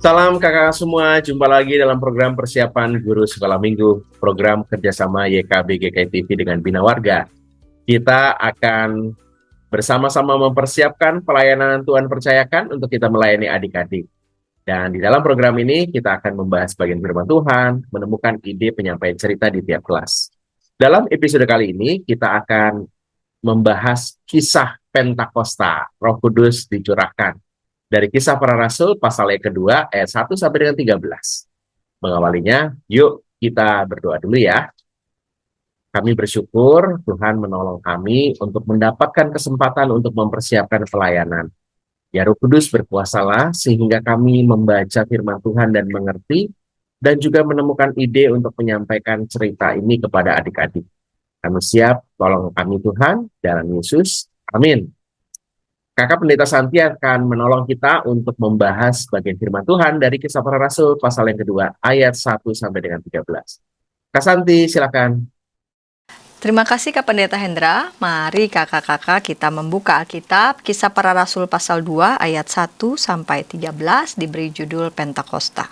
Salam kakak semua, jumpa lagi dalam program persiapan guru sekolah minggu, program kerjasama YKB GKI TV dengan Bina Warga. Kita akan bersama-sama mempersiapkan pelayanan Tuhan percayakan untuk kita melayani adik-adik. Dan di dalam program ini kita akan membahas bagian firman Tuhan, menemukan ide penyampaian cerita di tiap kelas. Dalam episode kali ini kita akan membahas kisah Pentakosta, Roh Kudus dicurahkan. Dari Kisah Para Rasul pasal yang kedua ayat 1 sampai dengan 13. Mengawalinya, yuk kita berdoa dulu ya. Kami bersyukur Tuhan menolong kami untuk mendapatkan kesempatan untuk mempersiapkan pelayanan. Ya Roh Kudus berkuasalah sehingga kami membaca firman Tuhan dan mengerti dan juga menemukan ide untuk menyampaikan cerita ini kepada adik-adik. Kami siap, tolong kami Tuhan, dalam Yesus. Amin. Kakak Pendeta Santi akan menolong kita untuk membahas bagian firman Tuhan dari Kisah Para Rasul pasal yang kedua, ayat 1 sampai dengan 13. Kak Santi, silakan. Terima kasih Kak Pendeta Hendra. Mari kakak-kakak kita membuka Alkitab Kisah Para Rasul pasal 2 ayat 1 sampai 13 diberi judul Pentakosta.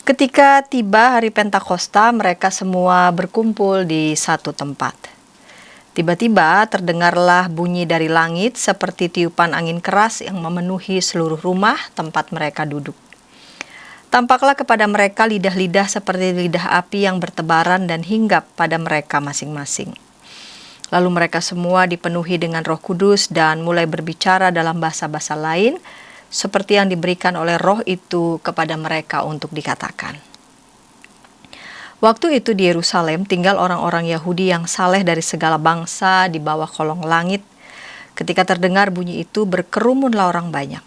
Ketika tiba hari Pentakosta, mereka semua berkumpul di satu tempat. Tiba-tiba terdengarlah bunyi dari langit seperti tiupan angin keras yang memenuhi seluruh rumah tempat mereka duduk. Tampaklah kepada mereka lidah-lidah seperti lidah api yang bertebaran dan hinggap pada mereka masing-masing. Lalu mereka semua dipenuhi dengan Roh Kudus dan mulai berbicara dalam bahasa-bahasa lain, seperti yang diberikan oleh Roh itu kepada mereka untuk dikatakan. Waktu itu di Yerusalem tinggal orang-orang Yahudi yang saleh dari segala bangsa di bawah kolong langit. Ketika terdengar bunyi itu, berkerumunlah orang banyak.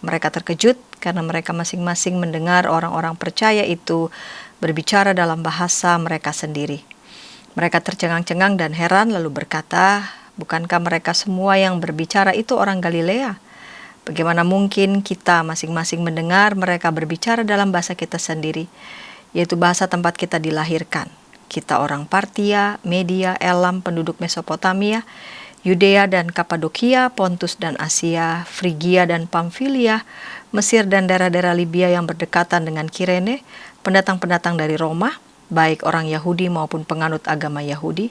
Mereka terkejut karena mereka masing-masing mendengar orang-orang percaya itu berbicara dalam bahasa mereka sendiri. Mereka tercengang-cengang dan heran lalu berkata, "Bukankah mereka semua yang berbicara itu orang Galilea? Bagaimana mungkin kita masing-masing mendengar mereka berbicara dalam bahasa kita sendiri, yaitu bahasa tempat kita dilahirkan? Kita orang Partia, Media, Elam, penduduk Mesopotamia, Yudea dan Kapadokia, Pontus dan Asia, Frigia dan Pamfilia, Mesir dan daerah-daerah Libya yang berdekatan dengan Kirene, pendatang-pendatang dari Roma, baik orang Yahudi maupun penganut agama Yahudi,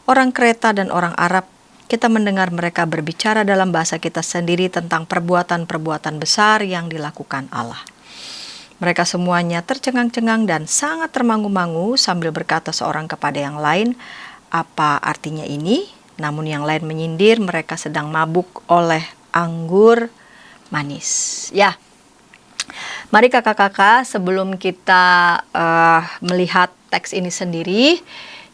orang Kreta dan orang Arab. Kita mendengar mereka berbicara dalam bahasa kita sendiri tentang perbuatan-perbuatan besar yang dilakukan Allah." Mereka semuanya tercengang-cengang dan sangat termangu-mangu sambil berkata seorang kepada yang lain, "Apa artinya ini?" Namun yang lain menyindir mereka sedang mabuk oleh anggur manis. Ya, mari kakak-kakak sebelum kita melihat teks ini sendiri,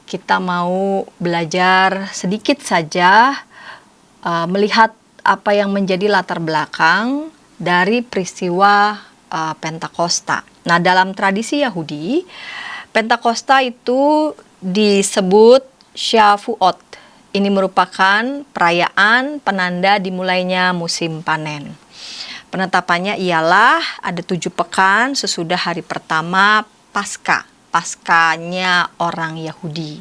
kita mau belajar sedikit saja melihat apa yang menjadi latar belakang dari peristiwa Pentakosta. Nah, dalam tradisi Yahudi, Pentakosta itu disebut Shavuot. Ini merupakan perayaan penanda dimulainya musim panen. Penetapannya ialah ada 7 pekan sesudah hari pertama Paskah. Paskahnya orang Yahudi.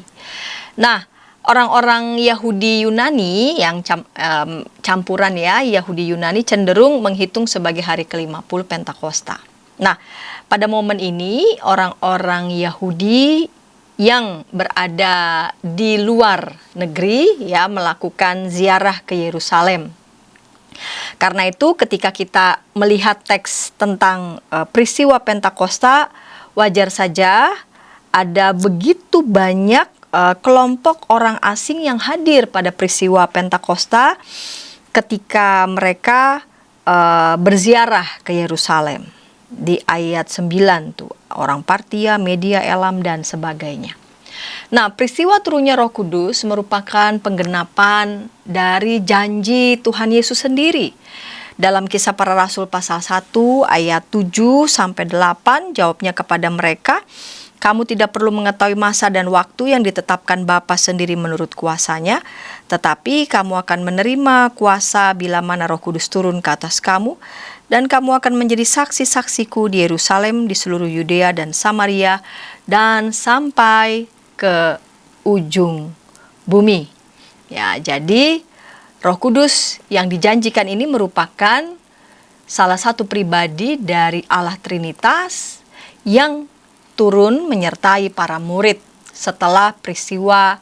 Nah, orang-orang Yahudi Yunani yang campuran ya, Yahudi Yunani cenderung menghitung sebagai hari ke-50 Pentakosta. Nah, pada momen ini orang-orang Yahudi yang berada di luar negeri ya melakukan ziarah ke Yerusalem. Karena itu ketika kita melihat teks tentang peristiwa Pentakosta, wajar saja ada begitu banyak kelompok orang asing yang hadir pada peristiwa Pentakosta ketika mereka berziarah ke Yerusalem. Di ayat 9 tuh, orang Partia, Media, Elam, dan sebagainya. Nah, peristiwa turunnya Roh Kudus merupakan penggenapan dari janji Tuhan Yesus sendiri. Dalam Kisah Para Rasul pasal 1 ayat 7 sampai 8, jawabnya kepada mereka, "Kamu tidak perlu mengetahui masa dan waktu yang ditetapkan Bapa sendiri menurut kuasanya, tetapi kamu akan menerima kuasa bila mana Roh Kudus turun ke atas kamu, dan kamu akan menjadi saksi-saksiku di Yerusalem, di seluruh Yudea dan Samaria, dan sampai ke ujung bumi." Ya, jadi Roh Kudus yang dijanjikan ini merupakan salah satu pribadi dari Allah Trinitas yang turun menyertai para murid setelah peristiwa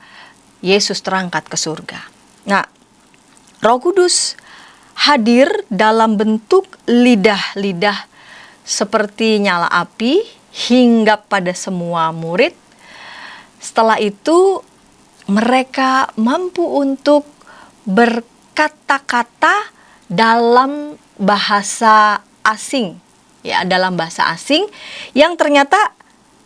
Yesus terangkat ke surga. Nah, Roh Kudus hadir dalam bentuk lidah-lidah seperti nyala api hinggap pada semua murid. Setelah itu mereka mampu untuk berkata-kata dalam bahasa asing, ya, dalam bahasa asing yang ternyata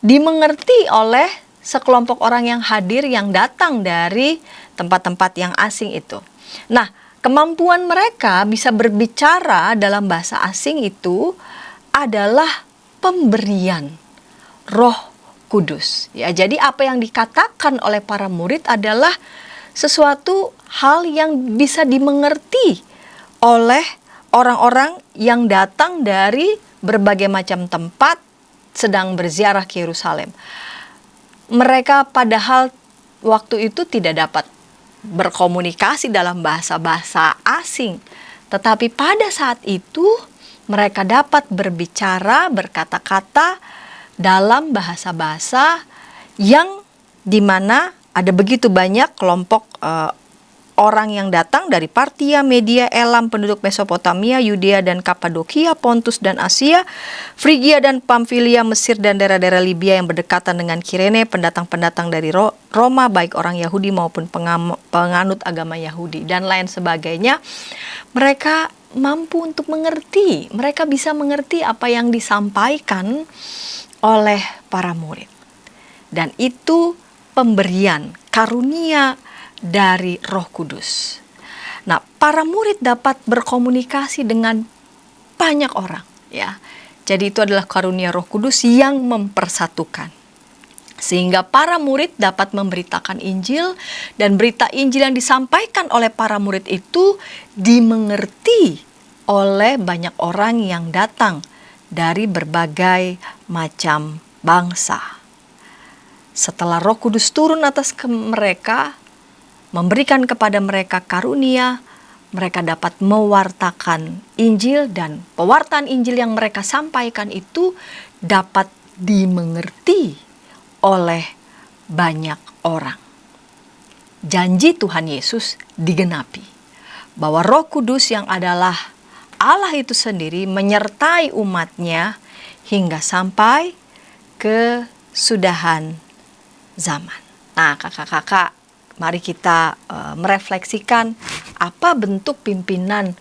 dimengerti oleh sekelompok orang yang hadir yang datang dari tempat-tempat yang asing itu. Nah, kemampuan mereka bisa berbicara dalam bahasa asing itu adalah pemberian Roh Kudus. Ya, jadi apa yang dikatakan oleh para murid adalah sesuatu hal yang bisa dimengerti oleh orang-orang yang datang dari berbagai macam tempat sedang berziarah ke Yerusalem. Mereka padahal waktu itu tidak dapat berkomunikasi dalam bahasa-bahasa asing, tetapi pada saat itu mereka dapat berbicara, berkata-kata dalam bahasa-bahasa yang dimana ada begitu banyak kelompok orang yang datang dari Partia, Media, Elam, penduduk Mesopotamia, Yudea dan Kapadokia, Pontus dan Asia, Frigia dan Pamfilia, Mesir dan daerah-daerah Libya yang berdekatan dengan Kirene, pendatang-pendatang dari Roma, baik orang Yahudi maupun penganut agama Yahudi, dan lain sebagainya. Mereka mampu untuk mengerti, mereka bisa mengerti apa yang disampaikan oleh para murid. Dan itu pemberian karunia dari Roh Kudus. Nah, para murid dapat berkomunikasi dengan banyak orang, ya. Jadi itu adalah karunia Roh Kudus yang mempersatukan. Sehingga para murid dapat memberitakan Injil, dan berita Injil yang disampaikan oleh para murid itu dimengerti oleh banyak orang yang datang dari berbagai macam bangsa. Setelah Roh Kudus turun atas mereka, memberikan kepada mereka karunia, mereka dapat mewartakan Injil, dan pewartaan Injil yang mereka sampaikan itu dapat dimengerti oleh banyak orang. Janji Tuhan Yesus digenapi, bahwa Roh Kudus yang adalah Allah itu sendiri menyertai umatnya hingga sampai kesudahan zaman. Nah, kakak-kakak, mari kita merefleksikan apa bentuk pimpinan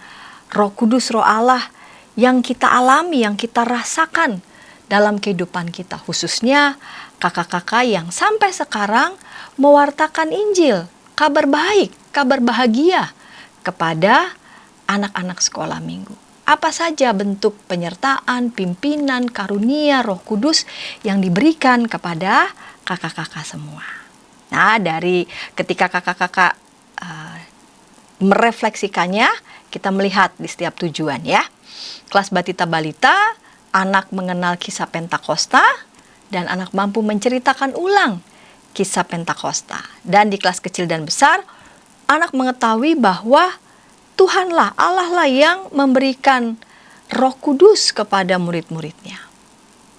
Roh Kudus, Roh Allah yang kita alami, yang kita rasakan dalam kehidupan kita. Khususnya kakak-kakak yang sampai sekarang mewartakan Injil, kabar baik, kabar bahagia kepada anak-anak sekolah minggu. Apa saja bentuk penyertaan, pimpinan, karunia Roh Kudus yang diberikan kepada kakak-kakak semua. Nah, dari ketika kakak-kakak merefleksikannya, kita melihat di setiap tujuan, ya. Kelas Batita Balita, anak mengenal kisah Pentakosta, dan anak mampu menceritakan ulang kisah Pentakosta. Dan di kelas kecil dan besar, anak mengetahui bahwa Tuhanlah, Allah lah yang memberikan Roh Kudus kepada murid-muridnya.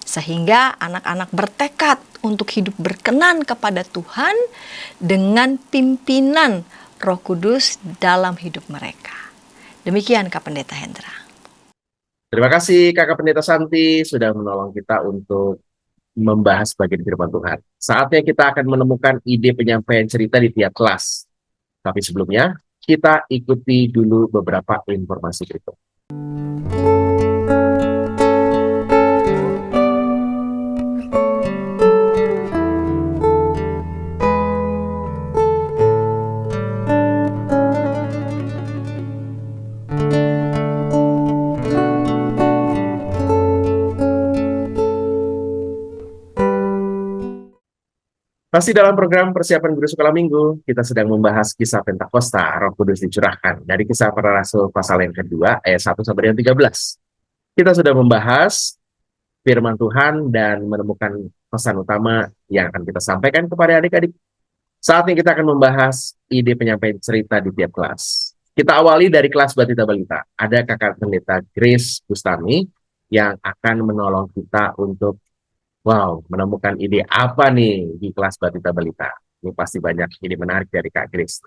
Sehingga anak-anak bertekad untuk hidup berkenan kepada Tuhan dengan pimpinan Roh Kudus dalam hidup mereka. Demikian Kak Pendeta Hendra. Terima kasih Kakak Pendeta Santi sudah menolong kita untuk membahas bagian firman Tuhan. Saatnya kita akan menemukan ide penyampaian cerita di tiap kelas. Tapi sebelumnya, kita ikuti dulu beberapa informasi berikut. Masih dalam program persiapan guru sekolah minggu, kita sedang membahas kisah Pentakosta, Roh Kudus dicurahkan. Dari Kisah Para Rasul pasal yang kedua, ayat 1 sampai dengan 13. Kita sudah membahas firman Tuhan dan menemukan pesan utama yang akan kita sampaikan kepada adik-adik. Saatnya kita akan membahas ide penyampaian cerita di tiap kelas. Kita awali dari kelas Batita Balita. Ada kakak pendeta Grace Bustami yang akan menolong kita untuk menemukan ide apa nih di kelas Batita Balita. Ini pasti banyak ide menarik dari Kak Grace.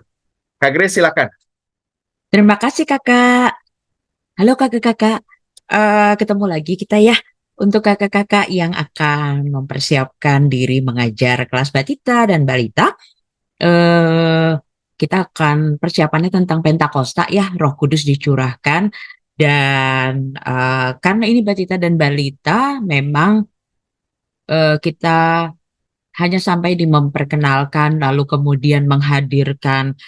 Kak Grace, silakan. Terima kasih kakak. Halo kakak-kakak. Ketemu lagi kita ya. Untuk kakak-kakak yang akan mempersiapkan diri mengajar kelas Batita dan Balita, eh, kita akan persiapannya tentang Pentakosta ya, Roh Kudus dicurahkan. Dan karena ini Batita dan Balita, memang kita hanya sampai di memperkenalkan, lalu kemudian menghadirkan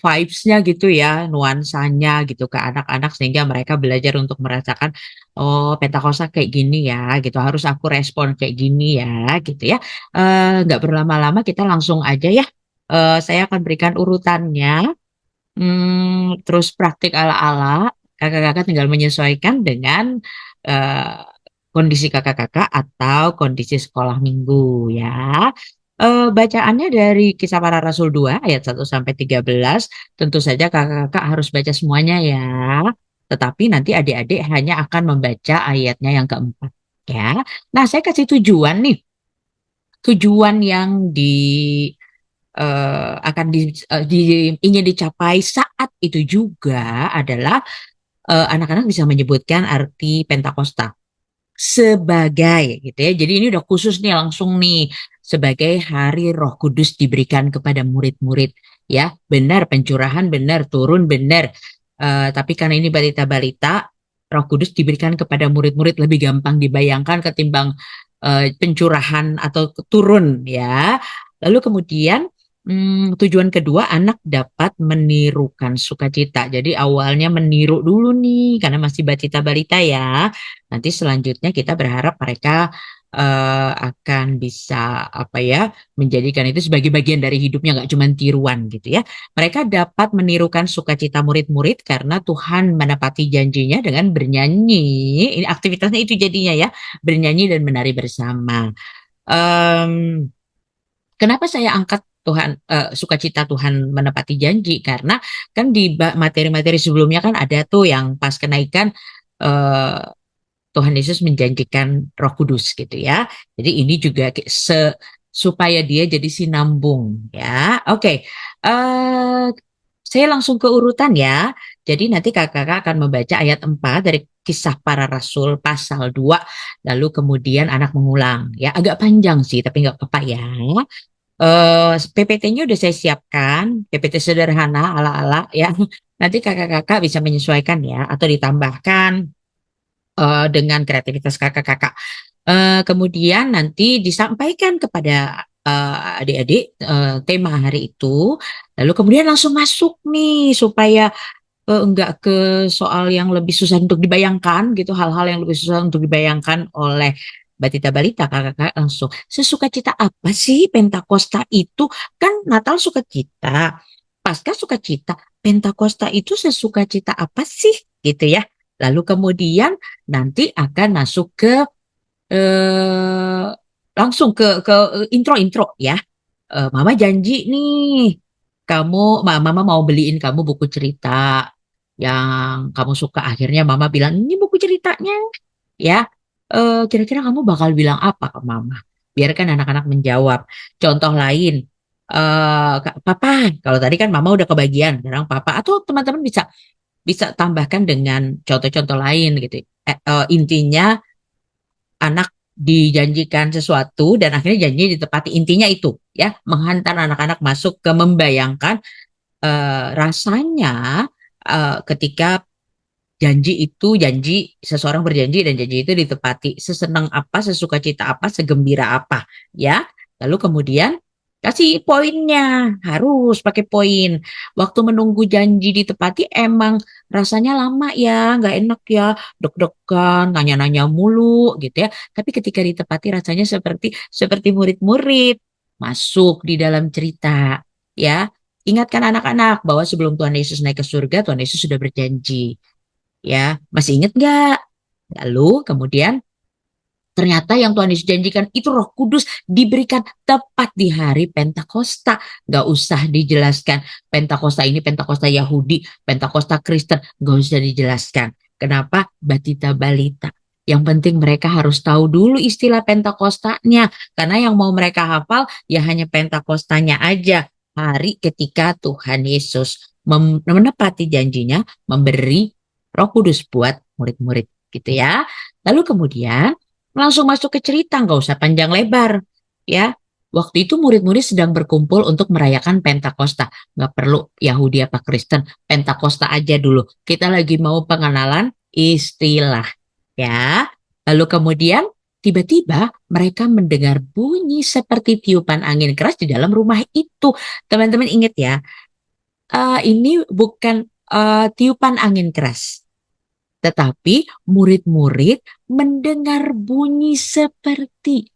vibes-nya gitu ya, nuansanya gitu ke anak-anak sehingga mereka belajar untuk merasakan oh Pentakosta kayak gini ya, gitu harus aku respon kayak gini ya, gitu ya. Nggak berlama-lama kita langsung aja ya. Saya akan berikan urutannya, terus praktik ala-ala. Kakak-kakak tinggal menyesuaikan dengan eh, kondisi kakak-kakak atau kondisi sekolah minggu ya. Bacaannya dari Kisah Para Rasul 2 ayat 1 sampai 13. Tentu saja kakak-kakak harus baca semuanya ya. Tetapi nanti adik-adik hanya akan membaca ayatnya yang keempat ya. Nah, saya kasih tujuan nih. Tujuan yang akan ingin dicapai saat itu juga adalah anak-anak bisa menyebutkan arti Pentakosta sebagai gitu ya. Jadi ini udah khusus nih langsung nih sebagai hari Roh Kudus diberikan kepada murid-murid ya. Benar pencurahan benar, turun benar. Tapi karena ini balita-balita, Roh Kudus diberikan kepada murid-murid lebih gampang dibayangkan ketimbang pencurahan atau turun ya. Lalu kemudian tujuan kedua, anak dapat menirukan sukacita. Jadi awalnya meniru dulu nih, karena masih batita balita ya. Nanti selanjutnya kita berharap mereka akan bisa apa ya, menjadikan itu sebagai bagian dari hidupnya, nggak cuma tiruan gitu ya. Mereka dapat menirukan sukacita murid-murid karena Tuhan menepati janjinya dengan bernyanyi. Ini aktivitasnya itu jadinya ya, bernyanyi dan menari bersama. Em, Kenapa saya angkat Tuhan sukacita Tuhan menepati janji? Karena kan di materi-materi sebelumnya kan ada tuh yang pas kenaikan eh, Tuhan Yesus menjanjikan Roh Kudus gitu ya. Jadi ini juga supaya dia jadi sinambung ya. Oke. Saya langsung ke urutan ya. Jadi nanti kakak-kakak akan membaca ayat 4 dari Kisah Para Rasul pasal 2, lalu kemudian anak mengulang. Ya, agak panjang sih, tapi nggak apa-apa ya. PPT-nya udah saya siapkan, PPT sederhana ala-ala ya. Nanti kakak-kakak bisa menyesuaikan ya, atau ditambahkan dengan kreativitas kakak-kakak. Kemudian nanti disampaikan kepada adik-adik tema hari itu, lalu kemudian langsung masuk nih supaya enggak ke soal yang lebih susah untuk dibayangkan gitu, hal-hal yang lebih susah untuk dibayangkan oleh Batita Balita. Kakak-kakak langsung, sesukacita apa sih Pentakosta itu? Kan Natal sukacita, Paskah sukacita, Pentakosta itu sesukacita apa sih gitu ya. Lalu kemudian nanti akan masuk ke eh, langsung ke intro-intro ya. Mama janji nih, Mama mau beliin kamu buku cerita yang kamu suka. Akhirnya Mama bilang, ini buku ceritanya, ya. Kira-kira kamu bakal bilang apa ke Mama? Biarkan anak-anak menjawab. Contoh lain, Papa. Kalau tadi kan Mama udah kebagian, sekarang Papa. Atau teman-teman bisa bisa tambahkan dengan contoh-contoh lain gitu. Intinya anak dijanjikan sesuatu dan akhirnya janji ditepati, intinya itu ya, menghantar anak-anak masuk ke membayangkan rasanya ketika janji seseorang berjanji dan janji itu ditepati, sesenang apa, sesukacita apa, segembira apa ya. Lalu kemudian kasih poinnya, harus pakai poin. Waktu menunggu janji ditepati emang rasanya lama ya, nggak enak ya, deg-degan, nanya-nanya mulu gitu ya. Tapi ketika ditepati rasanya seperti seperti murid-murid masuk di dalam cerita ya. Ingatkan anak-anak bahwa sebelum Tuhan Yesus naik ke surga, Tuhan Yesus sudah berjanji. Ya, masih ingat nggak? Lalu kemudian Ternyata yang Tuhan Yesus janjikan itu Roh Kudus diberikan tepat di hari Pentakosta. Gak usah dijelaskan Pentakosta ini Pentakosta Yahudi, Pentakosta Kristen, gak usah dijelaskan. Kenapa? Batita balita. Yang penting mereka harus tahu dulu istilah Pentakostanya. Karena yang mau mereka hafal ya hanya Pentakostanya aja. Hari ketika Tuhan Yesus menepati janjinya memberi Roh Kudus buat murid-murid gitu ya. Lalu kemudian langsung masuk ke cerita, nggak usah panjang lebar. Ya, waktu itu murid-murid sedang berkumpul untuk merayakan Pentakosta. Nggak perlu Yahudi apa Kristen, Pentakosta aja dulu. Kita lagi mau pengenalan istilah. Ya, lalu kemudian tiba-tiba mereka mendengar bunyi seperti tiupan angin keras di dalam rumah itu. Teman-teman ingat ya, ini bukan tiupan angin keras. Tetapi murid-murid mendengar bunyi seperti.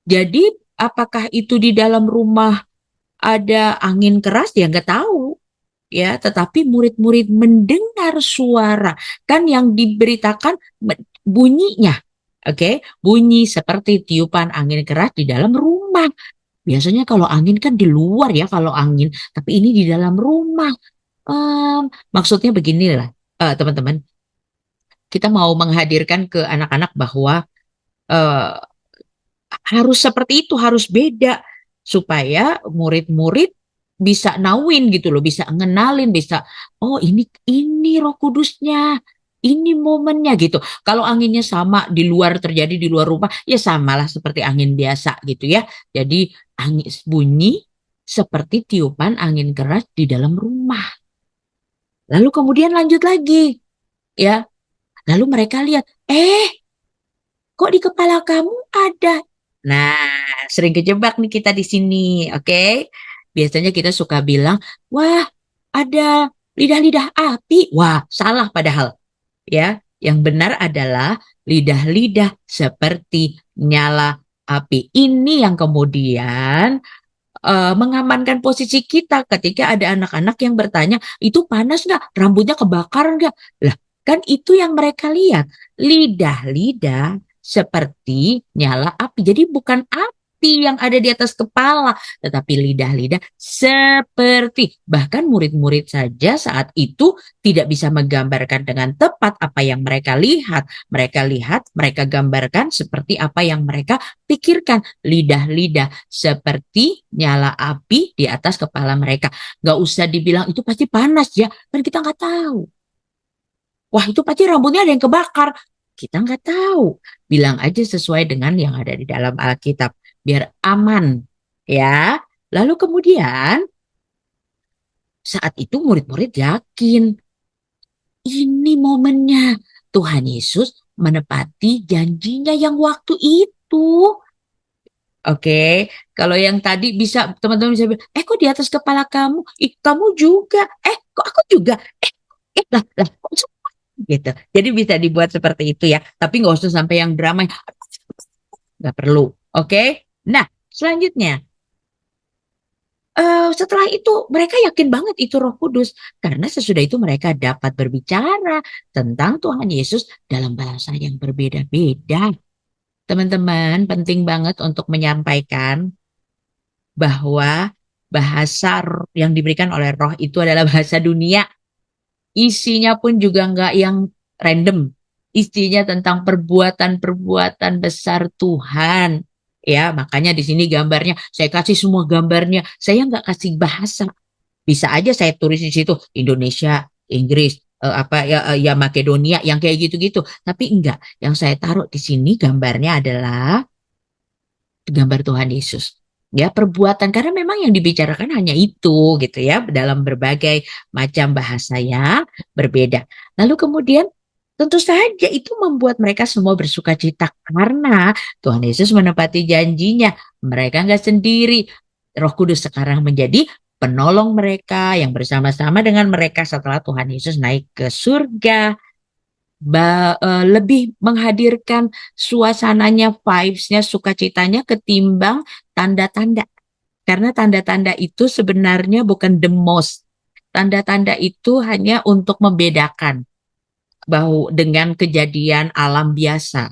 Jadi apakah itu di dalam rumah ada angin keras? Ya nggak tahu. Ya, tetapi murid-murid mendengar suara. Kan yang diberitakan bunyinya. Oke, bunyi seperti tiupan angin keras di dalam rumah. Biasanya kalau angin kan di luar ya kalau angin. Tapi ini di dalam rumah. Maksudnya beginilah teman-teman. Kita mau menghadirkan ke anak-anak bahwa eh, harus seperti itu, harus beda supaya murid-murid bisa nawin gitu loh, bisa ngenalin, bisa oh ini Roh Kudusnya, ini momennya gitu. Kalau anginnya sama di luar terjadi di luar rumah, ya samalah seperti angin biasa gitu ya. Jadi angin bunyi seperti tiupan angin keras di dalam rumah. Lalu kemudian lanjut lagi, ya. Lalu mereka lihat, kok di kepala kamu ada? Nah, sering kejebak nih kita di sini, oke? Biasanya kita suka bilang, wah, ada lidah-lidah api. Wah, salah padahal. Ya, yang benar adalah lidah-lidah seperti nyala api. Ini yang kemudian mengamankan posisi kita ketika ada anak-anak yang bertanya, itu panas nggak? Rambutnya kebakar nggak? Lah, kan itu yang mereka lihat. Lidah-lidah seperti nyala api. Jadi bukan api yang ada di atas kepala, tetapi lidah-lidah seperti. Bahkan murid-murid saja saat itu tidak bisa menggambarkan dengan tepat apa yang mereka lihat. Mereka lihat, mereka gambarkan seperti apa yang mereka pikirkan. Lidah-lidah seperti nyala api di atas kepala mereka. Gak usah dibilang itu pasti panas ya, kan kita nggak tahu. Wah itu pasti rambutnya ada yang kebakar. Kita nggak tahu. Bilang aja sesuai dengan yang ada di dalam Alkitab. Biar aman. Ya. Lalu kemudian saat itu murid-murid yakin. Ini momennya. Tuhan Yesus menepati janjinya yang waktu itu. Oke, kalau yang tadi bisa teman-teman bisa bilang, kok di atas kepala kamu? Ih, kamu juga. Kok aku juga? Lah, kok semua? Gitu. Jadi bisa dibuat seperti itu ya. Tapi nggak usah sampai yang drama. Nggak perlu. Oke. Nah, selanjutnya. Setelah itu mereka yakin banget itu Roh Kudus. Karena sesudah itu mereka dapat berbicara tentang Tuhan Yesus dalam bahasa yang berbeda-beda. Teman-teman, penting banget untuk menyampaikan bahwa bahasa yang diberikan oleh Roh itu adalah bahasa dunia. Isinya pun juga nggak yang random. Isinya tentang perbuatan-perbuatan besar Tuhan. Ya, makanya di sini gambarnya, saya kasih semua gambarnya. Saya nggak kasih bahasa. Bisa aja saya tulis di situ Indonesia, Inggris, ya Makedonia, yang kayak gitu-gitu. Tapi enggak. Yang saya taruh di sini gambarnya adalah gambar Tuhan Yesus. Ya, perbuatan karena memang yang dibicarakan hanya itu gitu ya dalam berbagai macam bahasa yang berbeda. Lalu kemudian tentu saja itu membuat mereka semua bersuka cita karena Tuhan Yesus menepati janjinya. Mereka nggak sendiri. Roh Kudus sekarang menjadi penolong mereka yang bersama-sama dengan mereka setelah Tuhan Yesus naik ke surga. Lebih menghadirkan suasananya, vibes-nya, sukacitanya ketimbang tanda-tanda. Karena tanda-tanda itu sebenarnya bukan the most. Tanda-tanda itu hanya untuk membedakan bahwa dengan kejadian alam biasa.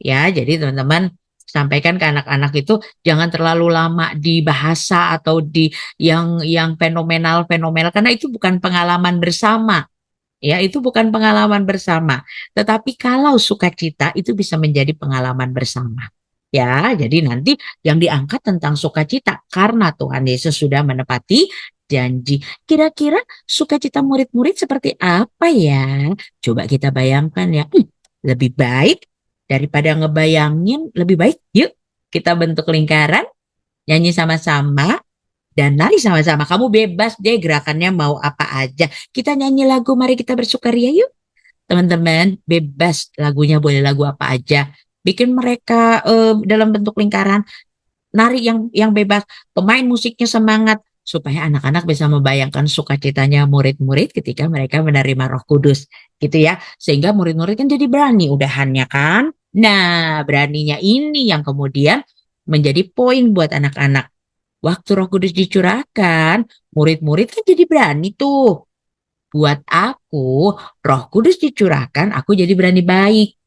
ya. Jadi teman-teman sampaikan ke anak-anak itu jangan terlalu lama di bahasa atau di yang fenomenal-fenomenal karena itu bukan pengalaman bersama. Ya, itu bukan pengalaman bersama. Tetapi kalau sukacita itu bisa menjadi pengalaman bersama. Ya, jadi nanti yang diangkat tentang sukacita karena Tuhan Yesus sudah menepati janji. Kira-kira sukacita murid-murid seperti apa ya? Coba kita bayangkan ya. Lebih baik daripada ngebayangin, lebih baik yuk kita bentuk lingkaran, nyanyi sama-sama, dan nari sama-sama. Kamu bebas deh gerakannya mau apa aja. Kita nyanyi lagu Mari Kita Bersukaria yuk. Teman-teman, bebas lagunya boleh lagu apa aja. Bikin mereka dalam bentuk lingkaran, nari yang bebas, pemain musiknya semangat supaya anak-anak bisa membayangkan sukacitanya murid-murid ketika mereka menerima Roh Kudus, gitu ya. Sehingga murid-murid kan jadi berani udahannya kan. Nah, beraninya ini yang kemudian menjadi poin buat anak-anak. Waktu Roh Kudus dicurahkan, murid-murid kan jadi berani tuh. Buat aku, Roh Kudus dicurahkan, aku jadi berani baik.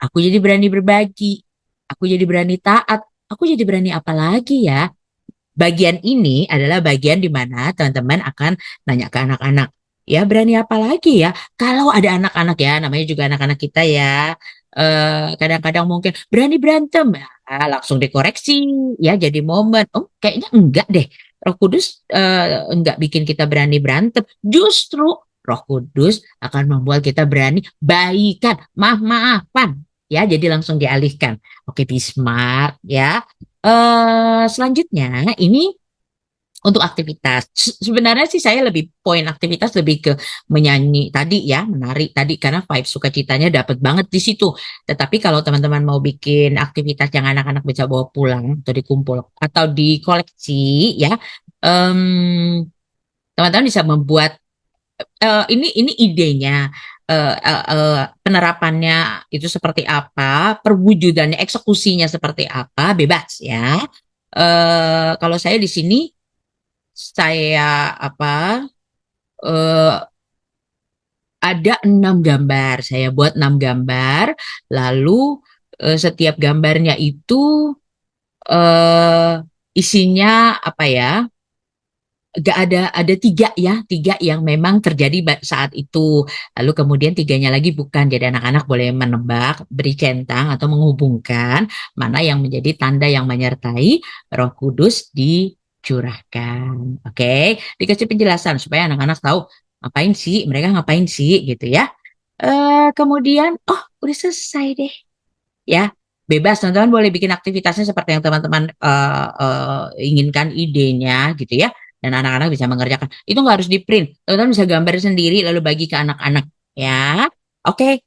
Aku jadi berani berbagi. Aku jadi berani taat. Aku jadi berani apa lagi ya? Bagian ini adalah bagian di mana teman-teman akan nanya ke anak-anak. Ya berani apa lagi ya? Kalau ada anak-anak ya, namanya juga anak-anak kita ya. Kadang-kadang mungkin berani berantem. Langsung dikoreksi ya jadi momen. Oh kayaknya enggak deh. Roh Kudus enggak bikin kita berani berantem. Justru Roh Kudus akan membuat kita berani baikan, maaf-maafan. Ya, jadi langsung dialihkan. Oke, be smart ya. Selanjutnya ini untuk aktivitas. Sebenarnya sih saya lebih poin aktivitas lebih ke menyanyi tadi ya, menari tadi karena vibe sukacitanya dapat banget di situ. Tetapi kalau teman-teman mau bikin aktivitas yang anak-anak bisa bawa pulang atau dikumpul atau dikoleksi ya, teman-teman bisa membuat ini idenya penerapannya itu seperti apa, perwujudannya, eksekusinya seperti apa, bebas ya. Kalau saya di sini saya eh, ada 6 gambar. Saya buat 6 gambar, lalu setiap gambarnya itu eh, isinya apa ya? Gak ada tiga ya, tiga yang memang terjadi saat itu. Lalu kemudian tiganya lagi bukan. Jadi anak-anak boleh menebak, beri centang atau menghubungkan mana yang menjadi tanda yang menyertai Roh Kudus dicurahkan. Oke, dikasih penjelasan supaya anak-anak tahu ngapain sih, mereka ngapain sih gitu ya. Kemudian, oh udah selesai deh ya. Bebas, teman-teman boleh bikin aktivitasnya seperti yang teman-teman inginkan idenya gitu ya. Dan anak-anak bisa mengerjakan. Itu nggak harus di print. Teman-teman bisa gambar sendiri lalu bagi ke anak-anak ya. Oke,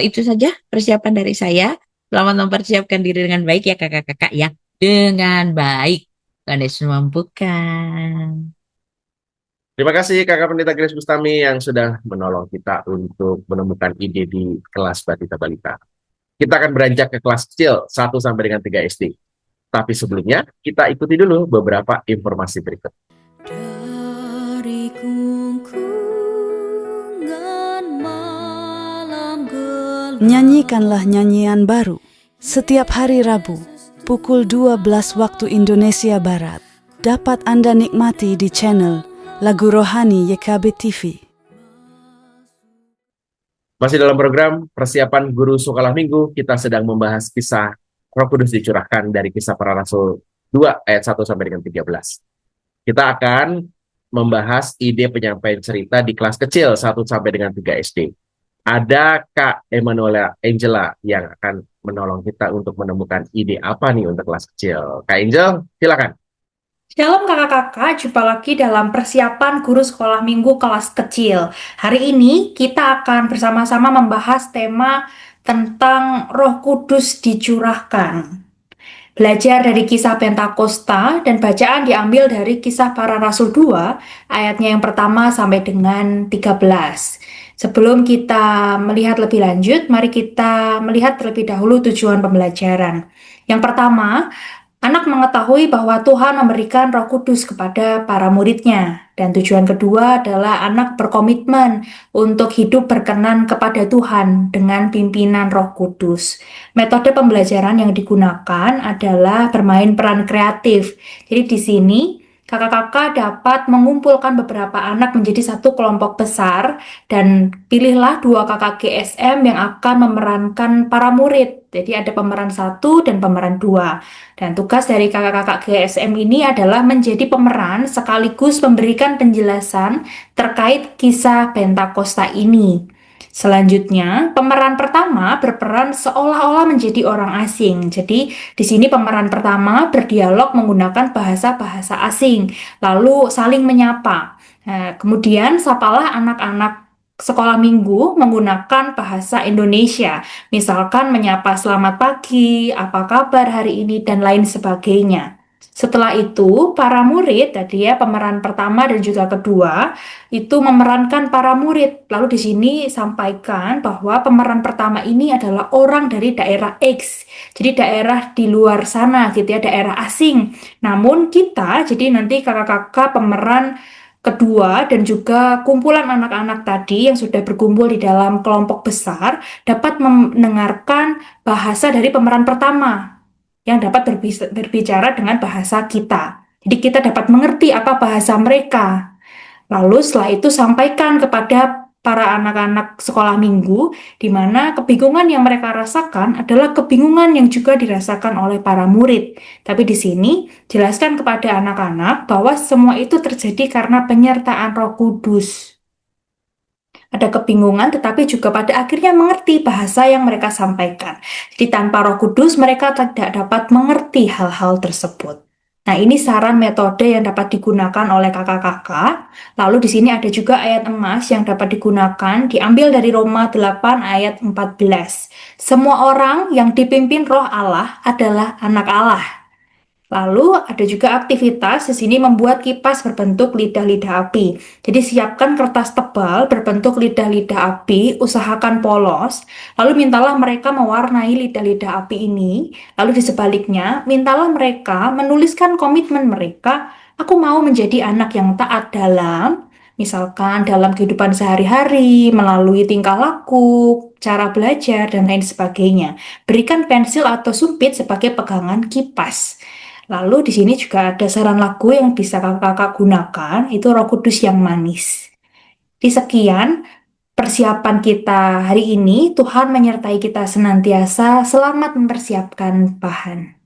itu saja persiapan dari saya. Selamat mempersiapkan diri dengan baik ya kakak-kakak ya. Dengan baik. Tuhan Yesus memampukan. Terima kasih Kakak Pendeta Grace Bustami yang sudah menolong kita untuk menemukan ide di kelas Batita Balita. Kita akan beranjak ke kelas kecil 1 sampai dengan 3 SD. Tapi sebelumnya, kita ikuti dulu beberapa informasi berikut. Dari gungkungan malam gelap. Nyanyikanlah nyanyian baru setiap hari Rabu pukul 12 waktu Indonesia Barat. Dapat Anda nikmati di channel Lagu Rohani YKB TV. Masih dalam program persiapan guru sekolah minggu, kita sedang membahas kisah Roh Kudus dicurahkan dari Kisah Para Rasul 2 ayat 1 sampai dengan 13. Kita akan membahas ide penyampaian cerita di kelas kecil 1 sampai dengan 3 SD. Ada Kak Emanuela Angela yang akan menolong kita untuk menemukan ide apa nih untuk kelas kecil. Kak Angel, silakan. Shalom kakak-kakak, jumpa lagi dalam persiapan guru sekolah minggu kelas kecil. Hari ini kita akan bersama-sama membahas tema tentang Roh Kudus dicurahkan. Belajar dari kisah Pentakosta dan bacaan diambil dari Kisah Para Rasul 2, ayatnya yang pertama sampai dengan 13. Sebelum kita melihat lebih lanjut, mari kita melihat terlebih dahulu tujuan pembelajaran. Yang pertama, anak mengetahui bahwa Tuhan memberikan Roh Kudus kepada para muridnya. Dan tujuan kedua adalah anak berkomitmen untuk hidup berkenan kepada Tuhan dengan pimpinan Roh Kudus. Metode pembelajaran yang digunakan adalah bermain peran kreatif. Jadi di sini kakak-kakak dapat mengumpulkan beberapa anak menjadi satu kelompok besar dan pilihlah 2 kakak GSM yang akan memerankan para murid. Jadi ada pemeran 1 dan pemeran 2. Dan tugas dari kakak-kakak GSM ini adalah menjadi pemeran sekaligus memberikan penjelasan terkait kisah Pentakosta ini. Selanjutnya, pemeran pertama berperan seolah-olah menjadi orang asing. Jadi, di sini pemeran pertama berdialog menggunakan bahasa-bahasa asing, lalu saling menyapa. Nah, kemudian, sapalah anak-anak sekolah minggu menggunakan bahasa Indonesia. Misalkan menyapa selamat pagi, apa kabar hari ini, dan lain sebagainya. Setelah itu, para murid, tadi ya pemeran pertama dan juga kedua, itu memerankan para murid. Lalu di sini sampaikan bahwa pemeran pertama ini adalah orang dari daerah X. Jadi daerah di luar sana gitu ya, daerah asing. Namun kita, jadi nanti kakak-kakak pemeran kedua dan juga kumpulan anak-anak tadi yang sudah berkumpul di dalam kelompok besar dapat mendengarkan bahasa dari pemeran pertama yang dapat berbicara dengan bahasa kita. Jadi kita dapat mengerti apa bahasa mereka. Lalu setelah itu sampaikan kepada para anak-anak sekolah minggu, di mana kebingungan yang mereka rasakan adalah kebingungan yang juga dirasakan oleh para murid. Tapi di sini jelaskan kepada anak-anak bahwa semua itu terjadi karena penyertaan Roh Kudus. Ada kebingungan tetapi juga pada akhirnya mengerti bahasa yang mereka sampaikan. Jadi tanpa Roh Kudus mereka tidak dapat mengerti hal-hal tersebut. Nah, ini saran metode yang dapat digunakan oleh kakak-kakak. Lalu di sini ada juga ayat emas yang dapat digunakan, diambil dari Roma 8 ayat 14. Semua orang yang dipimpin Roh Allah adalah anak Allah. Lalu ada juga aktivitas di sini membuat kipas berbentuk lidah-lidah api. Jadi siapkan kertas tebal berbentuk lidah-lidah api, usahakan polos. Lalu mintalah mereka mewarnai lidah-lidah api ini. Lalu di sebaliknya, mintalah mereka menuliskan komitmen mereka, aku mau menjadi anak yang taat dalam, misalkan dalam kehidupan sehari-hari, melalui tingkah laku, cara belajar, dan lain sebagainya. Berikan pensil atau sumpit sebagai pegangan kipas. Lalu di sini juga ada saran lagu yang bisa kakak-kakak gunakan, itu Roh Kudus yang manis. Di sekian persiapan kita hari ini, Tuhan menyertai kita senantiasa, selamat mempersiapkan bahan.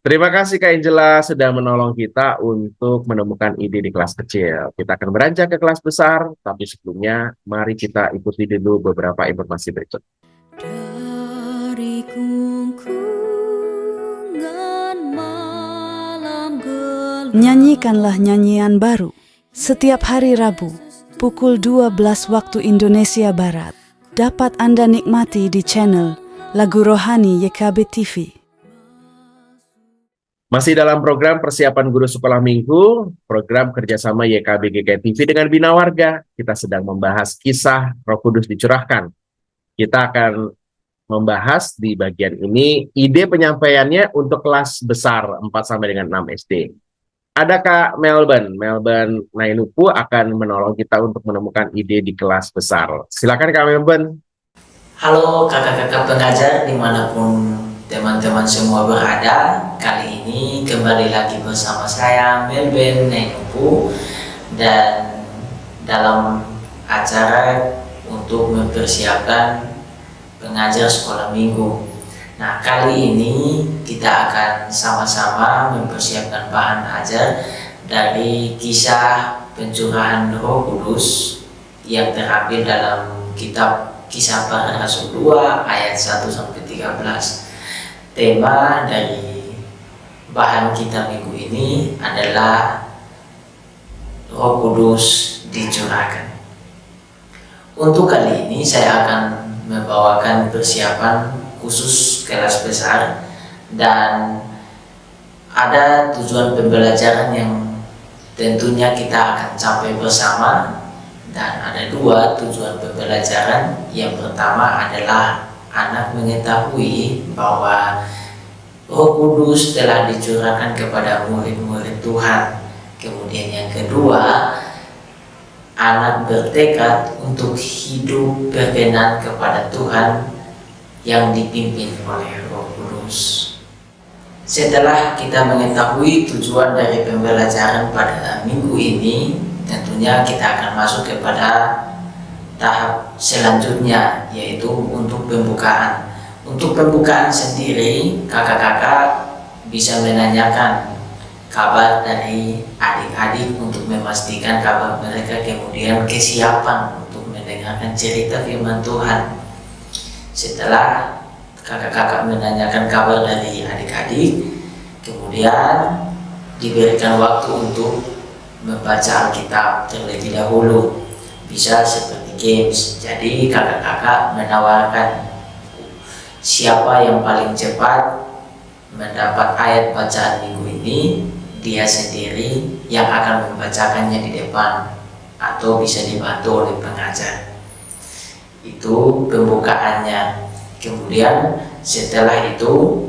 Terima kasih Kak Angela sudah menolong kita untuk menemukan ide di kelas kecil. Kita akan beranjak ke kelas besar, tapi sebelumnya mari kita ikuti dulu beberapa informasi berikut. Dari gungkungan malam gelap, Nyanyikanlah nyanyian baru setiap hari Rabu pukul 12 waktu Indonesia Barat. Dapat Anda nikmati di channel Lagu Rohani YKB TV. Masih dalam program persiapan guru sekolah minggu, program kerjasama YKB GKI TV dengan Bina Warga. Kita sedang membahas kisah Roh Kudus dicurahkan. Kita akan membahas di bagian ini ide penyampaiannya untuk kelas besar 4 sampai dengan 6 SD. Ada Kak Melbourne Nainupu akan menolong kita untuk menemukan ide di kelas besar. Silakan Kak Melbourne. Halo kakak-kakak pengajar dimanapun teman-teman semua berada. Kali ini kembali lagi bersama saya Melbourne Nainupu dan dalam acara untuk mempersiapkan pengajar sekolah minggu. Nah, kali ini kita akan sama-sama mempersiapkan bahan ajar dari kisah pencurahan Roh Kudus yang terambil dalam kitab Kisah Para Rasul 2 ayat 1 sampai 13. Tema dari bahan kita minggu ini adalah Roh Kudus dicurahkan. Untuk kali ini saya akan membawakan persiapan khusus kelas besar dan ada tujuan pembelajaran yang tentunya kita akan capai bersama, dan ada 2 tujuan pembelajaran. Yang pertama adalah anak mengetahui bahwa Roh Kudus telah dicurahkan kepada murid-murid Tuhan Kemudian yang kedua, anak bertekad untuk hidup berkenan kepada Tuhan yang dipimpin oleh Roh Kudus. Setelah kita mengetahui tujuan dari pembelajaran pada minggu ini, tentunya kita akan masuk kepada tahap selanjutnya, yaitu untuk pembukaan. Untuk pembukaan sendiri, kakak-kakak bisa menanyakan kabar dari adik-adik untuk memastikan kabar mereka, kemudian kesiapan untuk mendengarkan cerita firman Tuhan. Setelah kakak-kakak menanyakan kabar dari adik-adik, kemudian diberikan waktu untuk membaca Alkitab terlebih dahulu, bisa seperti games. Jadi kakak-kakak menawarkan siapa yang paling cepat mendapat ayat bacaan minggu ini, dia sendiri yang akan membacakannya di depan atau bisa dibantu oleh pengajar. Itu pembukaannya. Kemudian setelah itu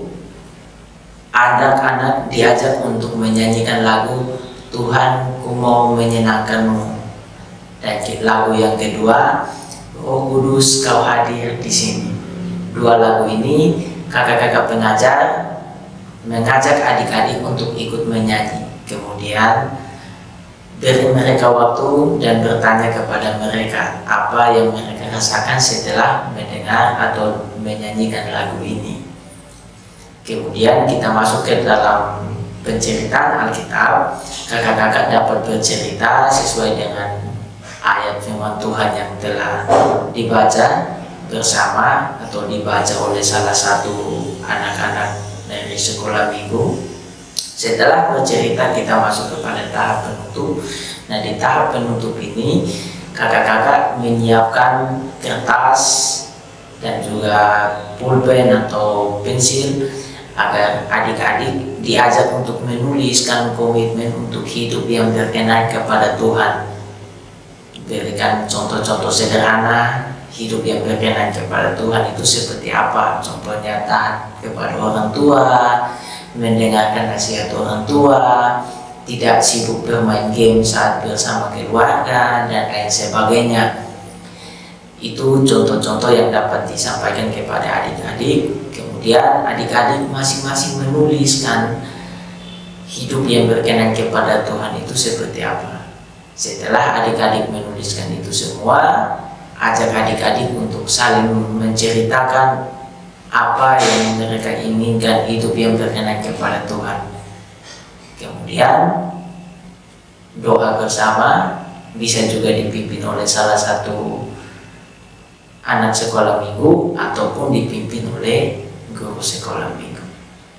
anak-anak diajak untuk menyanyikan lagu Tuhan ku mau menyenangkanmu, dan lagu yang kedua Roh Kudus kau hadir di sini. Dua lagu ini kakak-kakak pengajar mengajak adik-adik untuk ikut menyanyi. Kemudian beri mereka waktu dan bertanya kepada mereka apa yang mereka rasakan setelah mendengar atau menyanyikan lagu ini. Kemudian kita masuk ke dalam penceritaan Alkitab. Kakak-kakak dapat bercerita sesuai dengan ayat firman Tuhan yang telah dibaca bersama atau dibaca oleh salah satu anak-anak dari sekolah minggu. Setelah bercerita, kita masuk kepada tahap penutup. Nah, di tahap penutup ini kakak-kakak menyiapkan kertas dan juga pulpen atau pensil agar adik-adik diajak untuk menuliskan komitmen untuk hidup yang berkenan kepada Tuhan. Berikan contoh-contoh sederhana hidup yang berkenan kepada Tuhan itu seperti apa. Contohnya taat kepada orang tua, mendengarkan nasihat orang tua, tidak sibuk bermain game saat bersama keluarga, dan lain sebagainya. Itu contoh-contoh yang dapat disampaikan kepada adik-adik. Kemudian adik-adik masing-masing menuliskan hidup yang berkenan kepada Tuhan itu seperti apa. Setelah adik-adik menuliskan itu semua, ajak adik-adik untuk saling menceritakan apa yang mereka inginkan hidup yang berkenan kepada Tuhan. Kemudian doa bersama bisa juga dipimpin oleh salah satu anak sekolah minggu ataupun dipimpin oleh guru sekolah minggu.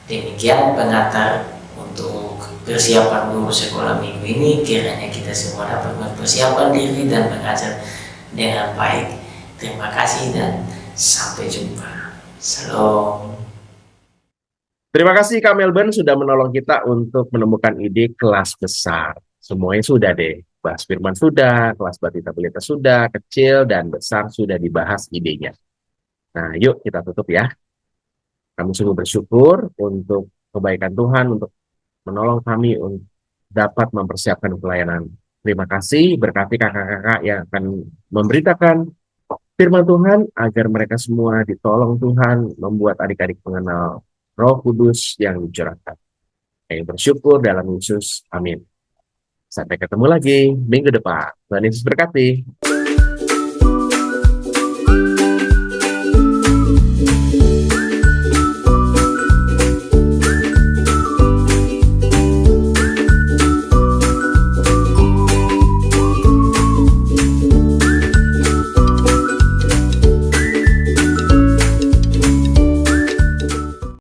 Demikian pengantar untuk persiapan guru sekolah minggu ini. Kiranya kita semua dapat mempersiapkan diri dan mengajar dengan baik. Terima kasih dan sampai jumpa. Shalom. Terima kasih Kak Melbourne sudah menolong kita untuk menemukan ide kelas besar. Semuanya sudah deh. Bahas firman sudah, kelas batita balita sudah, kecil dan besar sudah dibahas idenya. Nah, yuk kita tutup ya. Kami sungguh bersyukur untuk kebaikan Tuhan, untuk menolong kami untuk dapat mempersiapkan pelayanan. Terima kasih, berkati kakak-kakak yang akan memberitakan firman Tuhan agar mereka semua ditolong Tuhan membuat adik-adik mengenal Roh Kudus yang dicurahkan. Kami bersyukur dalam Yesus. Amin. Sampai ketemu lagi minggu depan. Tuhan Yesus berkati.